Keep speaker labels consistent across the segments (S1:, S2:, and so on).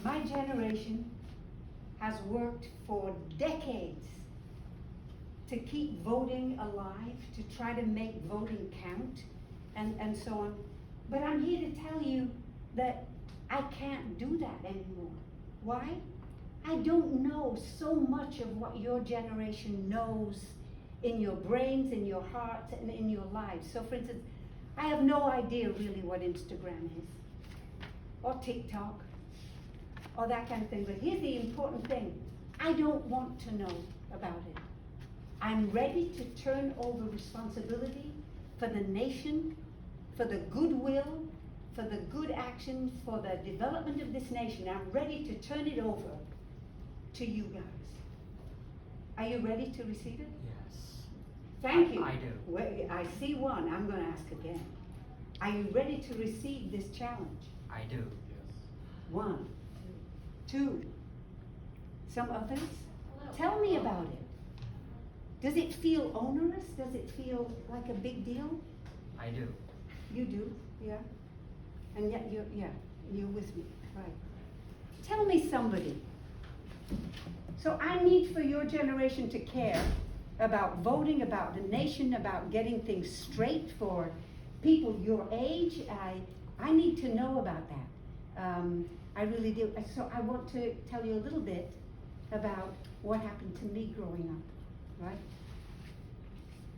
S1: My generation has worked for decades to keep voting alive, to try to make voting count, and so on. But I'm here to tell you that I can't do that anymore. Why? I don't know so much of what your generation knows in your brains, in your hearts, and in your lives. So for instance, I have no idea really what Instagram is, or TikTok, or that kind of thing. But here's the important thing. I don't want to know about it. I'm ready to turn over responsibility for the nation, for the goodwill, for the good actions, for the development of this nation. I'm ready to turn it over to you guys. Are you ready to receive it?
S2: Yes.
S1: Thank you.
S2: I do.
S1: Wait, I see one. I'm going to ask again. Are you ready to receive this challenge?
S2: I do.
S3: Yes.
S1: 1, 2. Some others?
S4: Hello.
S1: Tell me about it. Does it feel onerous? Does it feel like a big deal?
S2: I do.
S1: You do, yeah. And yet you're with me, right. Tell me somebody. So I need for your generation to care about voting, about the nation, about getting things straight for people your age. I need to know about that. I really do. So I want to tell you a little bit about what happened to me growing up, right?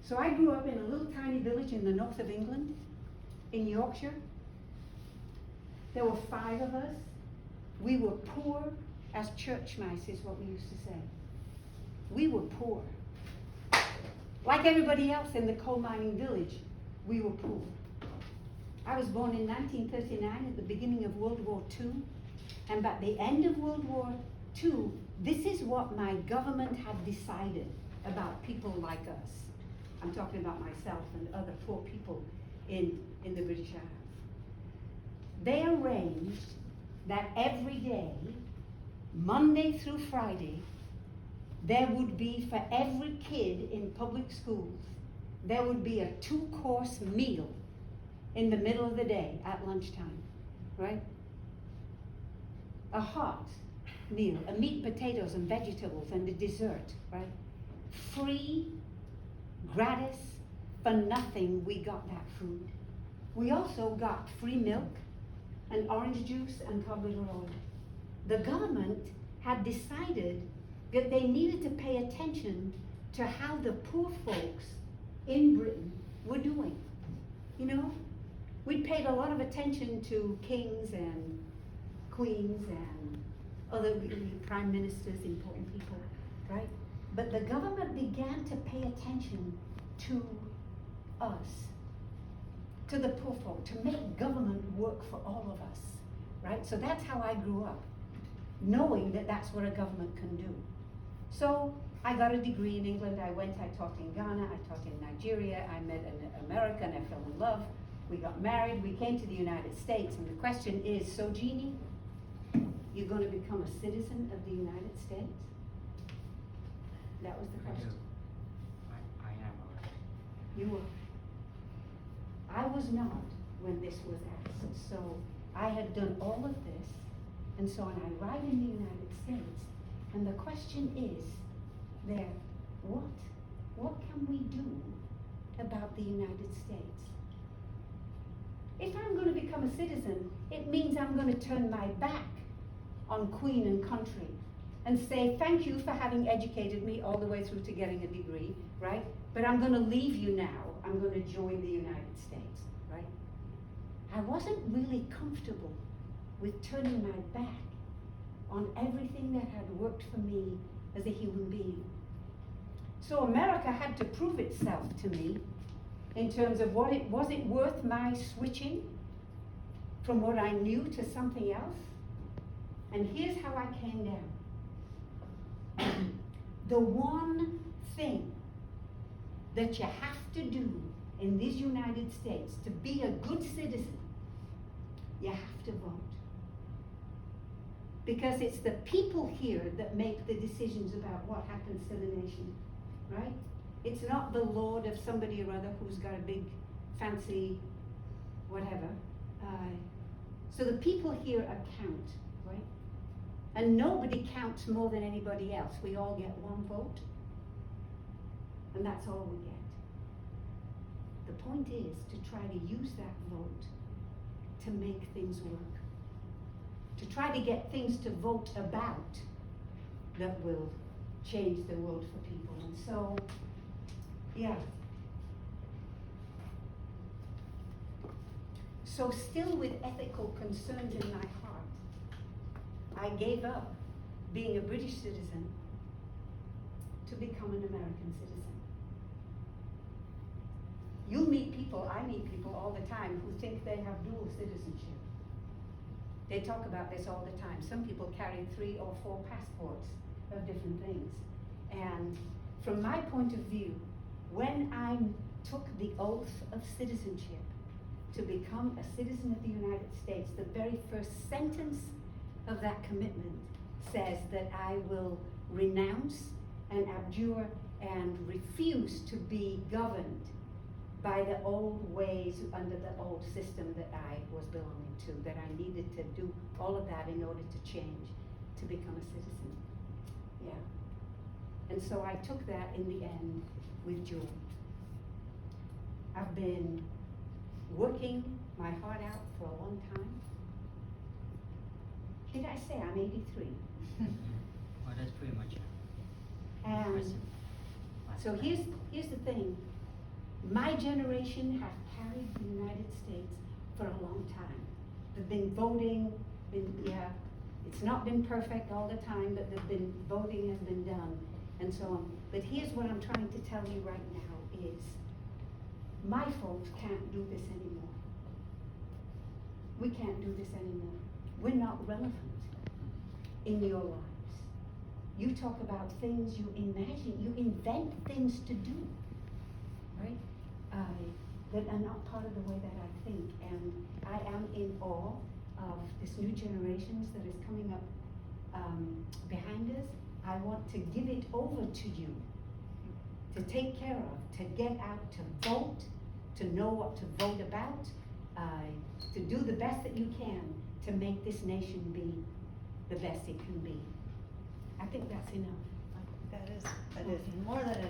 S1: So I grew up in a little tiny village in the north of England, in Yorkshire. There were 5 of us. We were poor as church mice, is what we used to say. We were poor. Like everybody else in the coal mining village, we were poor. I was born in 1939 at the beginning of World War II, and by the end of World War II, this is what my government had decided about people like us. I'm talking about myself and other poor people in the British Isles. They arranged that every day, Monday through Friday, there would be, for every kid in public schools, there would be a 2-course meal in the middle of the day at lunchtime, right? A hot meal, a meat, potatoes, and vegetables, and a dessert, right? Free, gratis, for nothing, we got that food. We also got free milk and orange juice and cod liver oil. The government had decided that they needed to pay attention to how the poor folks in Britain were doing. You know, we paid a lot of attention to kings and queens and other prime ministers, important people, right? But the government began to pay attention to us, to the poor folk, to make government work for all of us, right? So that's how I grew up, knowing that that's what a government can do. So I got a degree in England. I taught in Ghana, I taught in Nigeria, I met an American, I fell in love. We got married, we came to the United States, and the question is, so Jeannie, you're going to become a citizen of the United States? That was the
S2: I do.
S1: question.
S2: I am already.
S1: You were. I was not when this was asked. So I had done all of this, and so when I arrived in the United States, and the question is there, what can we do about the United States? If I'm going to become a citizen, it means I'm going to turn my back on Queen and country and say thank you for having educated me all the way through to getting a degree, right? But I'm going to leave you now. I'm going to join the United States, right? I wasn't really comfortable with turning my back on everything that had worked for me as a human being. So America had to prove itself to me in terms of was it worth my switching from what I knew to something else? And here's how I came down. The one thing that you have to do in these United States to be a good citizen, you have to vote. Because it's the people here that make the decisions about what happens to the nation, right? It's not the lord of somebody or other who's got a big, fancy, whatever. So the people here account, right? And nobody counts more than anybody else. We all get one vote. And that's all we get. The point is to try to use that vote to make things work. To try to get things to vote about that will change the world for people. And so, yeah. So still with ethical concerns in my heart, I gave up being a British citizen to become an American citizen. You meet people, I meet people all the time who think they have dual citizenship. They talk about this all the time. Some people carry 3 or 4 passports of different things. And from my point of view, when I took the oath of citizenship to become a citizen of the United States, the very first sentence of that commitment says that I will renounce and abjure and refuse to be governed by the old ways under the old system that I was belonging to, that I needed to do all of that in order to change, to become a citizen. Yeah. And so I took that in the end with joy. I've been working my heart out for a long time. Did I say I'm 83?
S2: Well, that's pretty much
S1: And
S2: impressive.
S1: so here's the thing. My generation have carried the United States for a long time. They've been voting, it's not been perfect all the time, but they've been voting has been done, and so on. But here's what I'm trying to tell you right now is, my folks can't do this anymore. We can't do this anymore. We're not relevant in your lives. You talk about things you imagine, you invent things to do, right? That are not part of the way that I think. And I am in awe of this new generations that is coming up behind us. I want to give it over to you to take care of, to get out, to vote, to know what to vote about, to do the best that you can to make this nation be the best it can be. I think that's enough.
S3: That is more than enough.